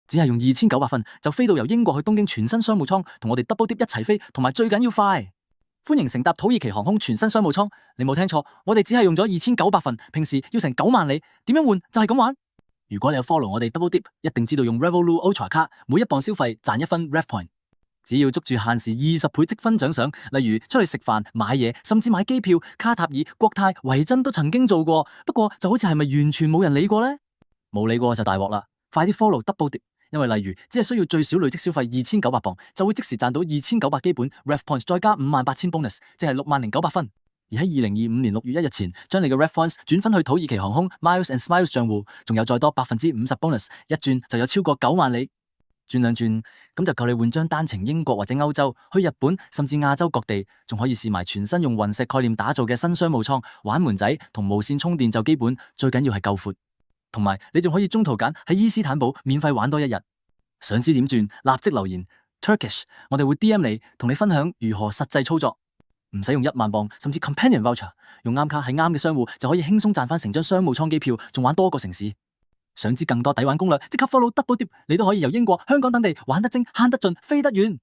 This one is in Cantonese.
只係用2900份就飛到由英國去東京全新商務艙，同我哋 double dip 一齊飛，同埋最緊要快。歡迎乘搭土耳其航空全新商務艙，你冇聽錯，我哋只係用咗2900份，平時要成9萬里，點樣換就係咁玩。如果你有 follow 我哋 double dip， 一定知道用 Revolut Ultra 卡，每1磅消費賺1分 Rev Point。只要捉住限時20倍積分獎賞，例如出去食飯、買嘢，甚至買機票，卡塔爾、國泰、維珍都曾經做過，不過就好似係咪完全冇人理過呢？冇理過就大鑊啦！快啲 follow double dip， 因為例如只係需要最少累積消費2900磅，就會即時賺到2900基本 Rev Points， 再加58000 bonus， 即係60900分。而喺2025年6月1日前，將你嘅 Rev Points 轉分去土耳其航空 Miles and Smiles 賬戶，仲有再多50% bonus， 一轉就有超過9萬里。轉兩轉咁就夠你換張單程英國或者歐洲，去日本甚至亞洲各地，仲可以試埋全新用雲石概念打造嘅新商務艙，玩門仔同無線充電就基本，最緊要係夠闊。同埋你仲可以中途揀喺伊斯坦堡免費玩多1日。想知點轉，立即留言 Turkish， 我哋會 DM 你，同你分享如何實際操作。唔使用1萬磅甚至 Companion Voucher， 用啱卡喺啱嘅商戶就可以輕鬆賺翻成張商務艙機票，仲玩多個城市。想知更多抵玩攻略，即刻 follow double dip， 你都可以由英國、香港等地玩得精、慳得盡、飛得遠。